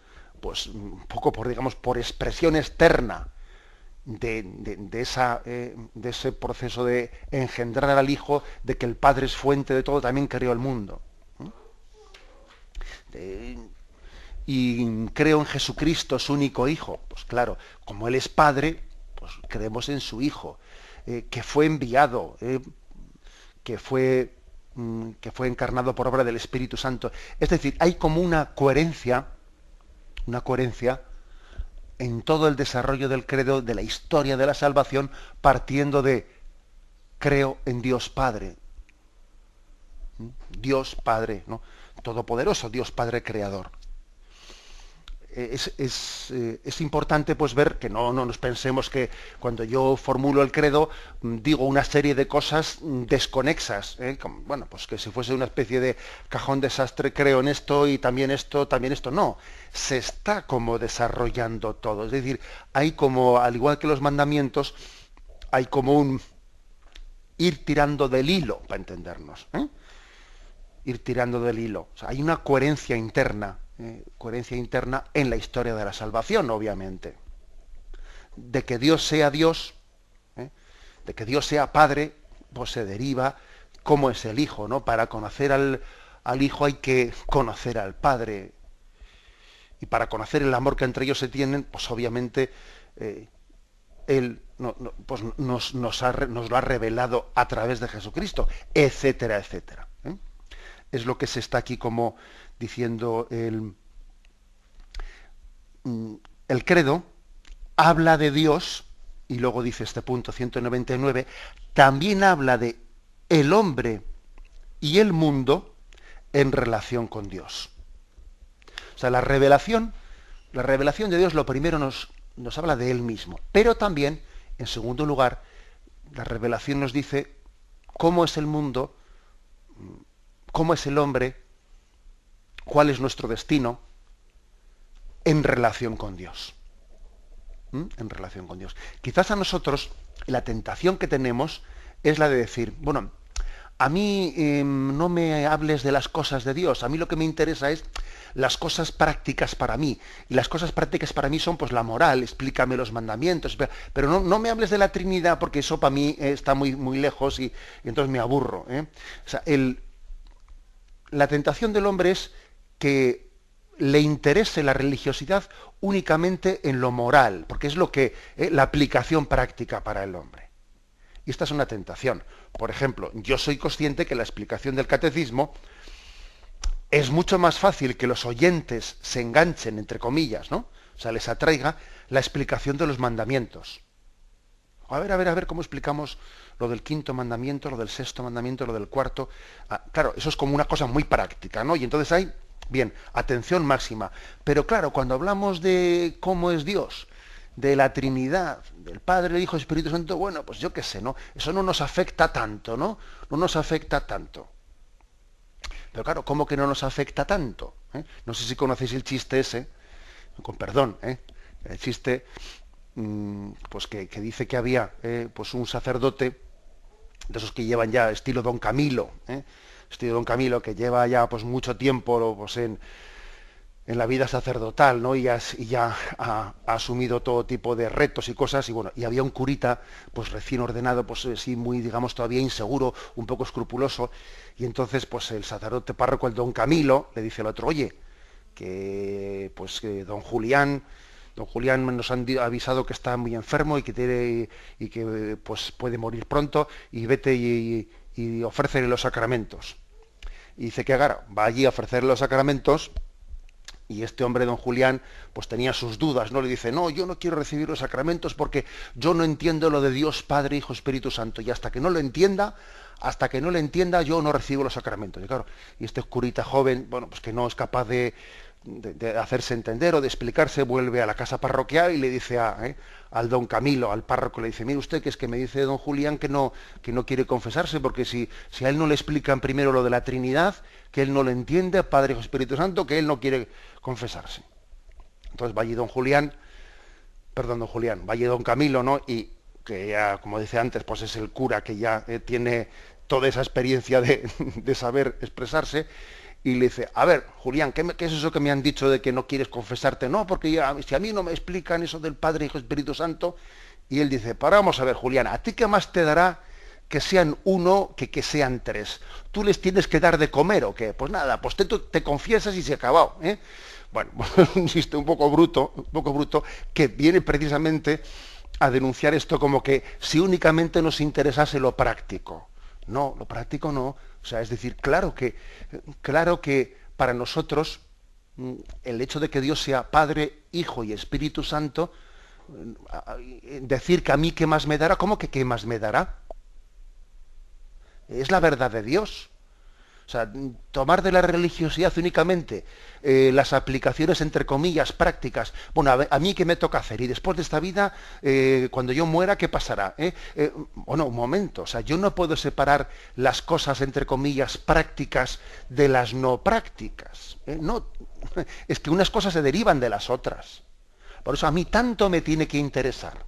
pues un poco por expresión externa de ese proceso de engendrar al Hijo, de que el Padre es fuente de todo, también creó el mundo. Y creo en Jesucristo, su único Hijo. Pues claro, como Él es Padre, creemos en su Hijo, que fue enviado, que fue encarnado por obra del Espíritu Santo. Es decir, hay como una coherencia en todo el desarrollo del credo, de la historia de la salvación, partiendo de creo en Dios Padre. Dios Padre, ¿no? Todopoderoso, Dios Padre Creador. Es importante pues ver que no nos pensemos que cuando yo formulo el credo digo una serie de cosas desconexas, bueno, pues que si fuese una especie de cajón desastre, creo en esto y también esto, no, se está como desarrollando todo, es decir, hay como, al igual que los mandamientos, hay como un ir tirando del hilo, para entendernos, ir tirando del hilo, o sea, hay una coherencia interna en la historia de la salvación, obviamente. De que Dios sea Dios, de que Dios sea Padre, pues se deriva cómo es el Hijo, ¿no? Para conocer al Hijo hay que conocer al Padre. Y para conocer el amor que entre ellos se tienen, pues obviamente Él pues nos lo ha revelado a través de Jesucristo, etcétera, etcétera. Es lo que se está aquí como diciendo el credo, habla de Dios, y luego dice este punto 199, también habla de el hombre y el mundo en relación con Dios. O sea, la revelación de Dios lo primero nos habla de Él mismo, pero también, en segundo lugar, la revelación nos dice cómo es el mundo, cómo es el hombre, cuál es nuestro destino en relación con Dios. En relación con Dios. Quizás a nosotros la tentación que tenemos es la de decir, bueno, a mí no me hables de las cosas de Dios, a mí lo que me interesa es las cosas prácticas para mí, y las cosas prácticas para mí son pues la moral, explícame los mandamientos, pero no me hables de la Trinidad porque eso para mí está muy, muy lejos y entonces me aburro. O sea, la tentación del hombre es que le interese la religiosidad únicamente en lo moral, porque es lo que la aplicación práctica para el hombre. Y esta es una tentación. Por ejemplo, yo soy consciente que la explicación del catecismo es mucho más fácil que los oyentes se enganchen, entre comillas, ¿no? O sea, les atraiga la explicación de los mandamientos. A ver, ¿cómo explicamos lo del quinto mandamiento, lo del sexto mandamiento, lo del cuarto? Claro, eso es como una cosa muy práctica, ¿no? Y entonces hay, bien, atención máxima. Pero claro, cuando hablamos de cómo es Dios, de la Trinidad, del Padre, el Hijo y el Espíritu Santo, bueno, pues yo qué sé, ¿no? Eso no nos afecta tanto, ¿no? No nos afecta tanto. Pero claro, ¿cómo que no nos afecta tanto? No sé si conocéis el chiste ese, con perdón, el chiste pues que dice que había pues un sacerdote de esos que llevan ya estilo Don Camilo, estilo Don Camilo, que lleva ya pues mucho tiempo pues, en la vida sacerdotal, ¿no? Y ya ha asumido todo tipo de retos y cosas, y bueno, y había un curita pues recién ordenado, pues sí, muy, digamos, todavía inseguro, un poco escrupuloso, y entonces pues el sacerdote párroco, el Don Camilo, le dice al otro, oye, que pues que Don Julián nos han avisado que está muy enfermo y que pues puede morir pronto, y vete y ofrécele los sacramentos. Y dice que agarra, va allí a ofrecerle los sacramentos, y este hombre, Don Julián, pues tenía sus dudas, ¿no? Le dice, no, yo no quiero recibir los sacramentos porque yo no entiendo lo de Dios Padre, Hijo, Espíritu Santo, y hasta que no lo entienda, yo no recibo los sacramentos. Y claro, y este curita joven, bueno, pues que no es capaz de hacerse entender o de explicarse, vuelve a la casa parroquial y le dice al Don Camilo, al párroco, le dice, mire usted, que es que me dice Don Julián que no quiere confesarse, porque si a él no le explican primero lo de la Trinidad, que él no lo entiende, Padre, Hijo, Espíritu Santo, que él no quiere confesarse. Entonces va allí Don Camilo, ¿no? Y que ya, como decía antes, pues es el cura que ya tiene toda esa experiencia de saber expresarse, y le dice, a ver, Julián, ¿qué es eso que me han dicho de que no quieres confesarte? No, porque si a mí no me explican eso del Padre, Hijo, Espíritu Santo. Y él dice, vamos a ver, Julián, ¿a ti qué más te dará que sean uno que sean tres? ¿Tú les tienes que dar de comer o qué? Pues nada, pues te confiesas y se ha acabado, Bueno, un chiste un poco bruto, que viene precisamente a denunciar esto como que si únicamente nos interesase lo práctico. No, lo práctico no. O sea, es decir, claro que para nosotros el hecho de que Dios sea Padre, Hijo y Espíritu Santo, decir que a mí qué más me dará, ¿cómo que qué más me dará? Es la verdad de Dios. O sea, tomar de la religiosidad únicamente las aplicaciones, entre comillas, prácticas. Bueno, a mí qué me toca hacer, y después de esta vida, cuando yo muera, ¿qué pasará? Bueno, un momento, o sea, yo no puedo separar las cosas, entre comillas, prácticas de las no prácticas. No, es que unas cosas se derivan de las otras. Por eso a mí tanto me tiene que interesar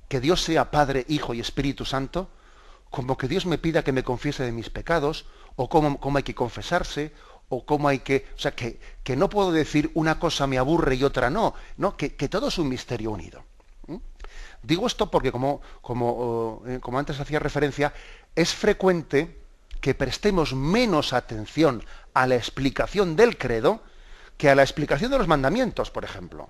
que Dios sea Padre, Hijo y Espíritu Santo, como que Dios me pida que me confiese de mis pecados, o cómo hay que confesarse, o cómo hay que... O sea, que no puedo decir una cosa me aburre y otra no, que todo es un misterio unido. Digo esto porque, como antes hacía referencia, es frecuente que prestemos menos atención a la explicación del credo que a la explicación de los mandamientos, por ejemplo.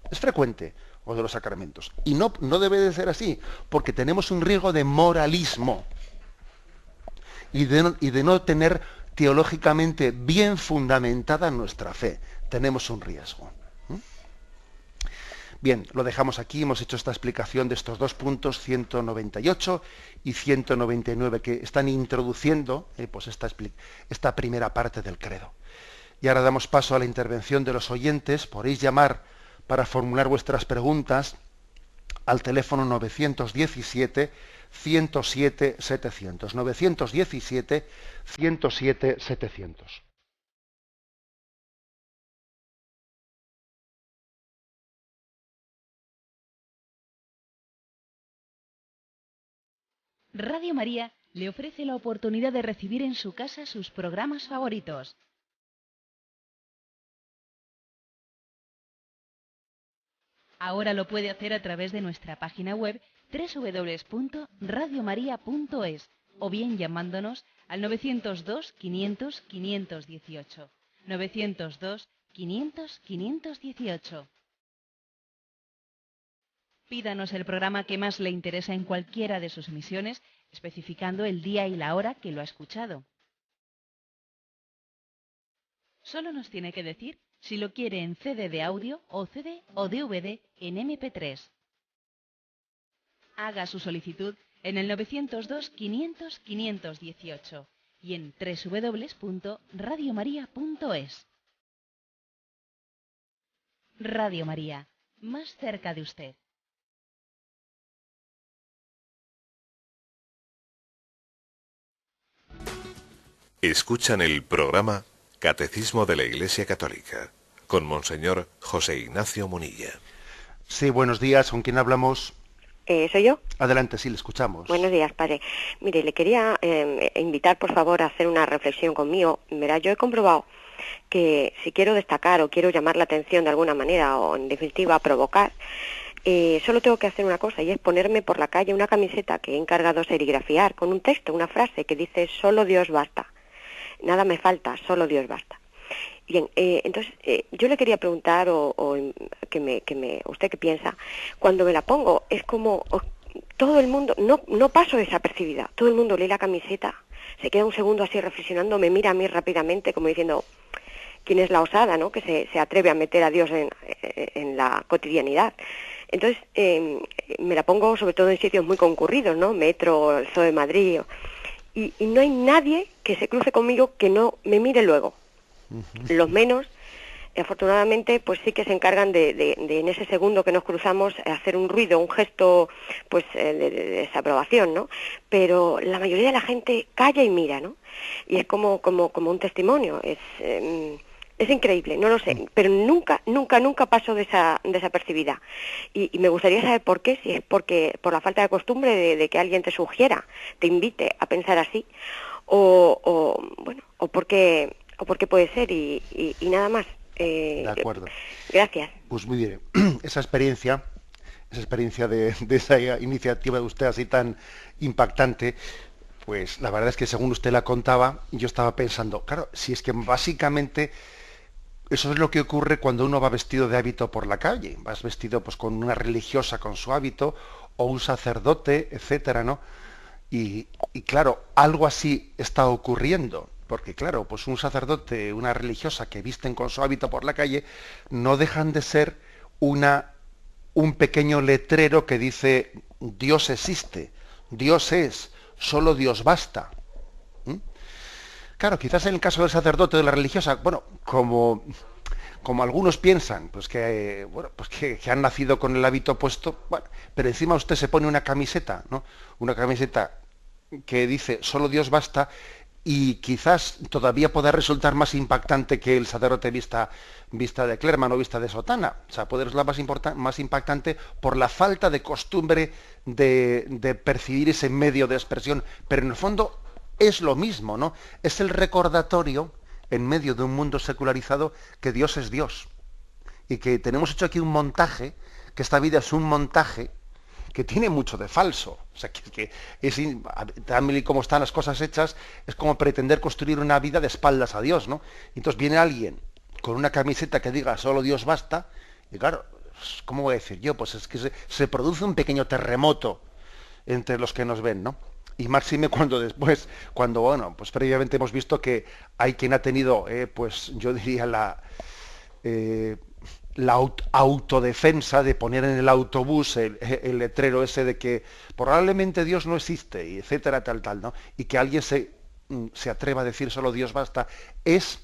Es frecuente, o de los sacramentos. Y no debe de ser así, porque tenemos un riesgo de moralismo y de no tener teológicamente bien fundamentada nuestra fe. Tenemos un riesgo. Bien, lo dejamos aquí. Hemos hecho esta explicación de estos dos puntos, 198 y 199, que están introduciendo pues esta primera parte del credo. Y ahora damos paso a la intervención de los oyentes. Podéis llamar para formular vuestras preguntas al teléfono 917 107 700. 917 107 700. Radio María le ofrece la oportunidad de recibir en su casa sus programas favoritos. Ahora lo puede hacer a través de nuestra página web www.radiomaria.es o bien llamándonos al 902 500 518. 902 500 518. Pídanos el programa que más le interesa en cualquiera de sus emisiones, especificando el día y la hora que lo ha escuchado. Solo nos tiene que decir si lo quiere en CD de audio o CD o DVD en MP3. Haga su solicitud en el 902 500 518 y en www.radiomaria.es. Radio María, más cerca de usted. Escuchan el programa Catecismo de la Iglesia Católica con Monseñor José Ignacio Munilla. Sí, buenos días. ¿Con quién hablamos? ¿Soy yo? Adelante, sí, le escuchamos. Buenos días, padre. Mire, le quería invitar, por favor, a hacer una reflexión conmigo. Verá, yo he comprobado que si quiero destacar o quiero llamar la atención de alguna manera, o en definitiva provocar, solo tengo que hacer una cosa, y es ponerme por la calle una camiseta que he encargado serigrafiar con un texto, una frase que dice: solo Dios basta. Nada me falta, solo Dios basta. Bien, entonces yo le quería preguntar, usted qué piensa, cuando me la pongo, es como todo el mundo, no paso desapercibida, todo el mundo lee la camiseta, se queda un segundo así reflexionando, me mira a mí rápidamente como diciendo: ¿quién es la osada, no?, que se atreve a meter a Dios en la cotidianidad? Entonces me la pongo sobre todo en sitios muy concurridos, ¿no?, Metro, el Zoo de Madrid, y no hay nadie que se cruce conmigo que no me mire luego. Los menos, afortunadamente, pues sí que se encargan de en ese segundo que nos cruzamos hacer un ruido, un gesto, pues de desaprobación, ¿no? Pero la mayoría de la gente calla y mira, ¿no? Y es como un testimonio. Es increíble, no lo sé, pero nunca paso desapercibida. Y me gustaría saber por qué, si es por la falta de costumbre de que alguien te sugiera, te invite a pensar así, o por qué puede ser, y nada más. De acuerdo. Gracias. Pues muy bien. Esa experiencia de esa iniciativa de usted así tan impactante, pues la verdad es que según usted la contaba, yo estaba pensando, claro, si es que básicamente Eso es lo que ocurre cuando uno va vestido de hábito por la calle. Vas vestido pues con una religiosa con su hábito, o un sacerdote, etcétera, ¿no? Y claro, algo así está ocurriendo. Porque claro, pues un sacerdote, una religiosa que visten con su hábito por la calle, no dejan de ser un pequeño letrero que dice Dios existe, Dios es, solo Dios basta. ¿Mm? Claro, quizás en el caso del sacerdote o de la religiosa, bueno, como algunos piensan, pues que bueno, pues que han nacido con el hábito puesto, bueno, pero encima usted se pone una camiseta, ¿no? Una camiseta que dice solo Dios basta, y quizás todavía pueda resultar más impactante que el sacerdote vista de clerman o vista de sotana. O sea, puede resultar más impactante por la falta de costumbre de percibir ese medio de expresión. Pero en el fondo es lo mismo, ¿no? Es el recordatorio, en medio de un mundo secularizado, que Dios es Dios. Y que tenemos hecho aquí un montaje, que esta vida es un montaje, que tiene mucho de falso. O sea, que también como están las cosas hechas, es como pretender construir una vida de espaldas a Dios, ¿no? Y entonces viene alguien con una camiseta que diga solo Dios basta, y claro, ¿cómo voy a decir yo? Pues es que se produce un pequeño terremoto entre los que nos ven, ¿no? Y máxime cuando bueno, pues previamente hemos visto que hay quien ha tenido, pues yo diría la autodefensa de poner en el autobús el letrero ese de que probablemente Dios no existe, y etcétera, tal, ¿no? Y que alguien se atreva a decir solo Dios basta, es,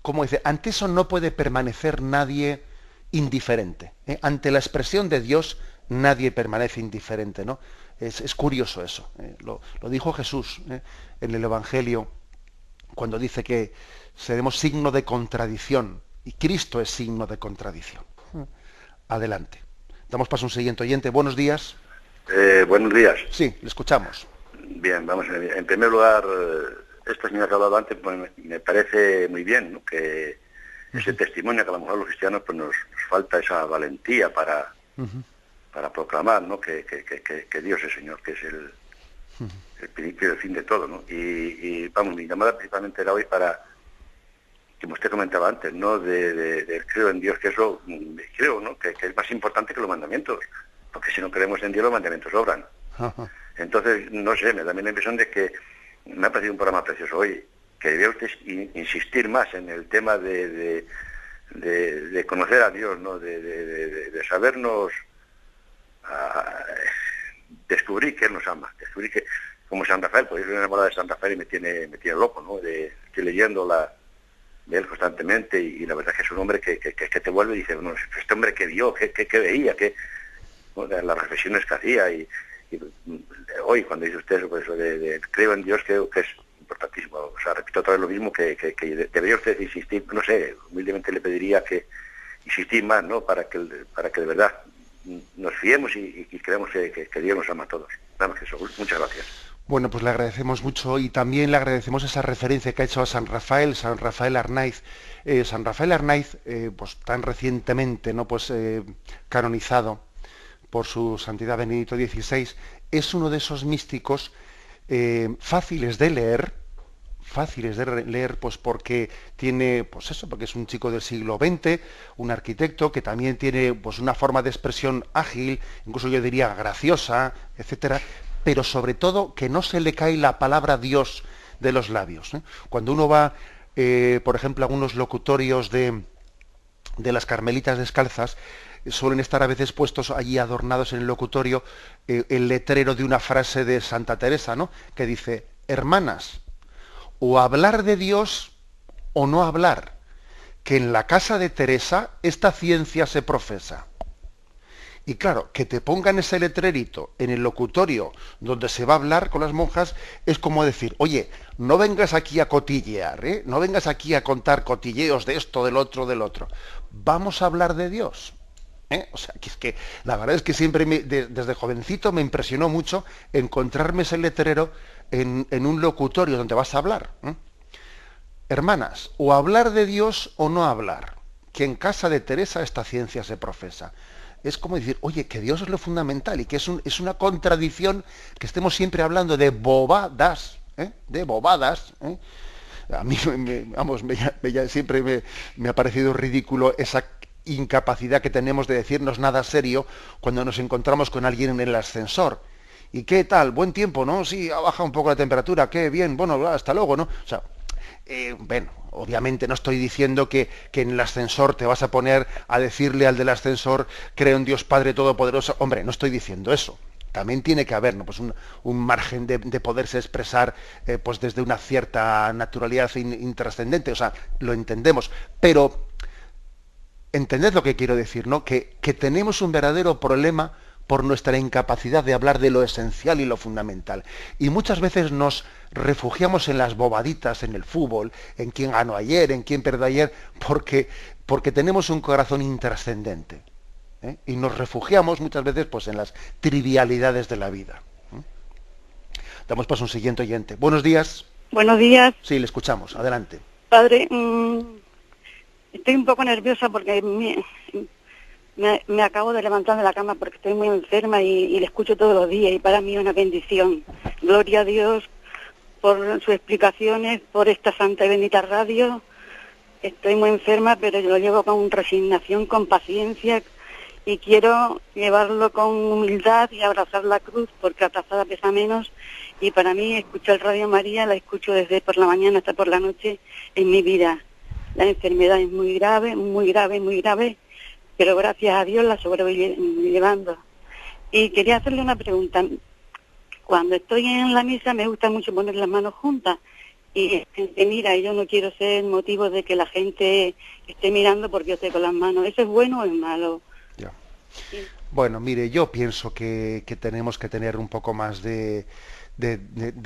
como dice, ante eso no puede permanecer nadie indiferente. Ante la expresión de Dios nadie permanece indiferente, ¿no? Es curioso eso. Lo dijo Jesús en el Evangelio, cuando dice que seremos signo de contradicción. Y Cristo es signo de contradicción. Adelante. Damos paso a un siguiente oyente. Buenos días. Buenos días. Sí, le escuchamos. Bien, vamos a ver. En primer lugar, esta señora que ha hablado antes, pues, me parece muy bien, ¿no? Que ese testimonio que a lo mejor los cristianos pues nos falta esa valentía para proclamar, ¿no? Que Dios es Señor, que es el principio y el fin de todo, ¿no? Y vamos, mi llamada principalmente era hoy para, como usted comentaba antes, ¿no? De creo en Dios, que eso creo, ¿no? Que es más importante que los mandamientos, porque si no creemos en Dios los mandamientos sobran. Entonces, no sé, me da a mí la impresión de que me ha parecido un programa precioso hoy, que debe usted insistir más en el tema de conocer a Dios, ¿no? De sabernos descubrir que Él nos ama, descubrir que, como San Rafael, pues yo soy enamorado de San Rafael y me tiene loco, ¿no? Estoy leyendo de él constantemente, y la verdad es que es un hombre que te vuelve y dice, bueno, este hombre que vio, que veía, bueno, las reflexiones que hacía, y hoy cuando dice usted eso, pues, creo en Dios, creo que es importantísimo. O sea, repito otra vez lo mismo, que debería usted insistir, no sé, humildemente le pediría que insistir más, ¿no? Para que de verdad nos fiemos y creamos que Dios nos ama a todos. Nada más que eso. Muchas gracias. Bueno, pues le agradecemos mucho, y también le agradecemos esa referencia que ha hecho a San Rafael Arnaiz. San Rafael Arnaiz, pues tan recientemente, ¿no? Pues canonizado por su santidad Benedicto XVI, es uno de esos místicos fáciles de leer, pues porque tiene, pues eso, porque es un chico del siglo XX, un arquitecto que también tiene pues una forma de expresión ágil, incluso yo diría graciosa, etcétera, pero sobre todo que no se le cae la palabra Dios de los labios. Cuando uno va, por ejemplo, a algunos locutorios de las Carmelitas Descalzas, suelen estar a veces puestos allí adornados en el locutorio el letrero de una frase de Santa Teresa, ¿no? Que dice: hermanas, o hablar de Dios o no hablar, que en la casa de Teresa esta ciencia se profesa. Y claro, que te pongan ese letrerito en el locutorio donde se va a hablar con las monjas es como decir, oye, no vengas aquí a cotillear, no vengas aquí a contar cotilleos de esto, del otro, vamos a hablar de Dios. O sea, que es que la verdad es que siempre desde jovencito me impresionó mucho encontrarme ese letrero en un locutorio donde vas a hablar. Hermanas, o hablar de Dios o no hablar, que en casa de Teresa esta ciencia se profesa. Es como decir, oye, que Dios es lo fundamental, y que es una contradicción que estemos siempre hablando de bobadas, A mí, siempre me ha parecido ridículo esa incapacidad que tenemos de decirnos nada serio cuando nos encontramos con alguien en el ascensor. ¿Y qué tal? Buen tiempo, ¿no? Sí, ha bajado un poco la temperatura, qué bien, bueno, hasta luego, ¿no? O sea, bueno, obviamente no estoy diciendo que en el ascensor te vas a poner a decirle al del ascensor, creo en Dios Padre Todopoderoso. Hombre, no estoy diciendo eso. También tiene que haber, ¿no?, pues un margen de poderse expresar pues desde una cierta naturalidad intrascendente. O sea, lo entendemos. Pero entended lo que quiero decir, ¿no? Que tenemos un verdadero problema por nuestra incapacidad de hablar de lo esencial y lo fundamental. Y muchas veces nos refugiamos en las bobaditas, en el fútbol, en quién ganó ayer, en quién perdió ayer, porque tenemos un corazón intrascendente. Y nos refugiamos muchas veces pues en las trivialidades de la vida. Damos paso a un siguiente oyente. Buenos días. Buenos días. Sí, le escuchamos. Adelante. Padre, estoy un poco nerviosa porque me acabo de levantar de la cama porque estoy muy enferma y le escucho todos los días y para mí es una bendición. Gloria a Dios por sus explicaciones, por esta santa y bendita radio. Estoy muy enferma, pero yo lo llevo con resignación, con paciencia y quiero llevarlo con humildad y abrazar la cruz porque abrazada pesa menos. Y para mí escuchar Radio María, la escucho desde por la mañana hasta por la noche en mi vida. La enfermedad es muy grave, muy grave, muy grave, pero gracias a Dios la sobrellevando. Y quería hacerle una pregunta. Cuando estoy en la misa me gusta mucho poner las manos juntas y mira, yo no quiero ser motivo de que la gente esté mirando porque yo estoy con las manos. ¿Eso es bueno o es malo? Ya. Sí. Bueno, mire, yo pienso que tenemos que tener un poco más de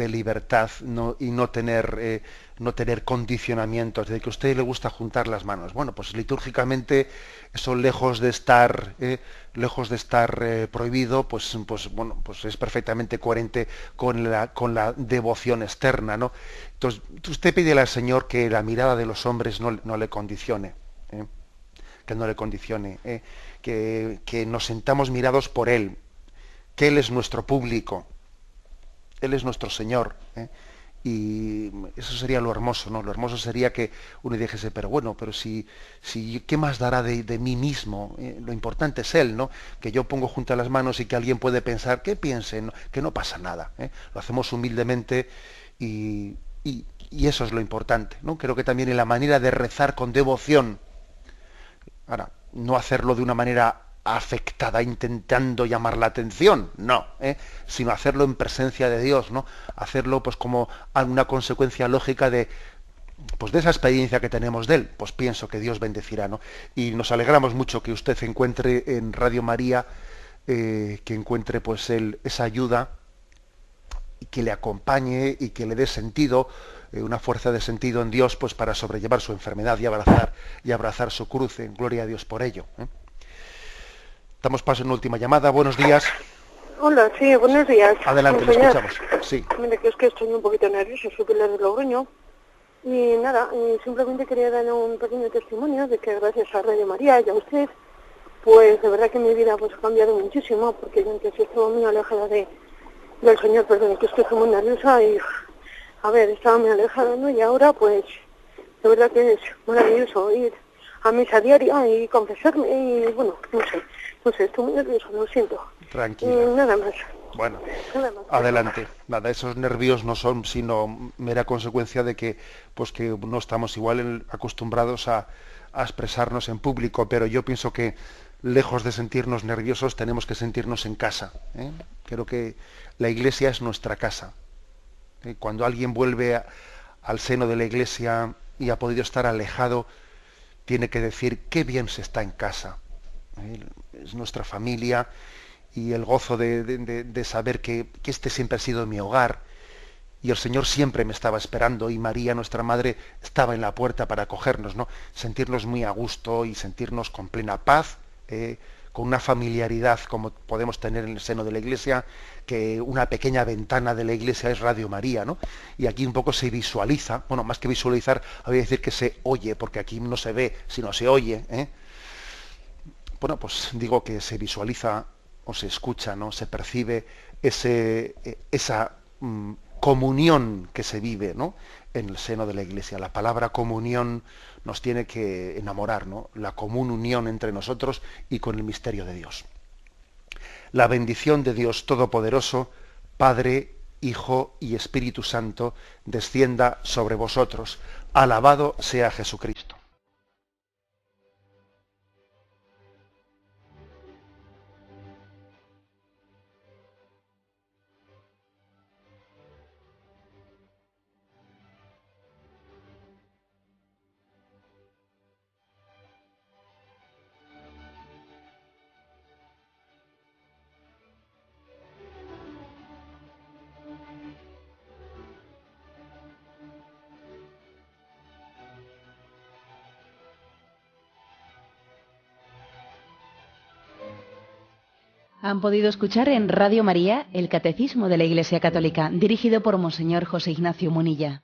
libertad, ¿no? Y no tener condicionamientos de que a usted le gusta juntar las manos. Bueno, pues litúrgicamente eso lejos de estar prohibido, pues es perfectamente coherente con la devoción externa, ¿no? Entonces usted pide al Señor que la mirada de los hombres no le condicione, que no le condicione, que nos sentamos mirados por Él, que Él es nuestro público. Él es nuestro Señor, y eso sería lo hermoso, ¿no? Lo hermoso sería que uno dijese, pero bueno, pero si ¿qué más dará de mí mismo? Lo importante es Él, ¿no? Que yo pongo juntas las manos y que alguien puede pensar, que piense, ¿no? Que no pasa nada. Lo hacemos humildemente y eso es lo importante, ¿no? Creo que también en la manera de rezar con devoción, ahora, no hacerlo de una manera afectada intentando llamar la atención, no, sino hacerlo en presencia de Dios, ¿no? Hacerlo pues como una consecuencia lógica de esa experiencia que tenemos de Él. Pues pienso que Dios bendecirá, ¿no? Y nos alegramos mucho que usted encuentre en Radio María, que encuentre pues esa ayuda y que le acompañe y que le dé sentido, una fuerza de sentido en Dios, pues para sobrellevar su enfermedad y abrazar su cruz. En gloria a Dios por ello. Damos paso en última llamada. Buenos días. Hola, sí, buenos días. Adelante, le escuchamos. Sí. Mire, que es que estoy un poquito nerviosa, soy Pilar de Logroño. Y nada, simplemente quería dar un pequeño testimonio de que gracias a Radio María y a usted, pues de verdad que mi vida pues ha cambiado muchísimo, porque yo antes estaba muy alejada del Señor, perdón, que estoy muy nerviosa y, a ver, estaba muy alejada, ¿no? Y ahora pues, de verdad que es maravilloso ir a misa diaria y confesarme y, bueno, no sé, estoy muy nerviosa, lo siento. Tranquila. Nada más. Bueno, Nada más. adelante. Nada, esos nervios no son sino mera consecuencia de que no estamos igual acostumbrados a expresarnos en público, pero yo pienso que lejos de sentirnos nerviosos tenemos que sentirnos en casa. Creo que la Iglesia es nuestra casa. Cuando alguien vuelve al seno de la Iglesia y ha podido estar alejado, tiene que decir qué bien se está en casa. Es nuestra familia y el gozo de saber que este siempre ha sido mi hogar y el Señor siempre me estaba esperando y María, nuestra Madre, estaba en la puerta para acogernos, ¿no? Sentirnos muy a gusto y sentirnos con plena paz, con una familiaridad como podemos tener en el seno de la Iglesia, que una pequeña ventana de la Iglesia es Radio María, ¿no? Y aquí un poco se visualiza, bueno, más que visualizar, voy a decir que se oye, porque aquí no se ve, sino se oye, Bueno, pues digo que se visualiza o se escucha, ¿no? Se percibe esa comunión que se vive, ¿no? en el seno de la Iglesia. La palabra comunión nos tiene que enamorar, ¿no? La común unión entre nosotros y con el misterio de Dios. La bendición de Dios Todopoderoso, Padre, Hijo y Espíritu Santo, descienda sobre vosotros. Alabado sea Jesucristo. Han podido escuchar en Radio María el Catecismo de la Iglesia Católica, dirigido por Monseñor José Ignacio Munilla.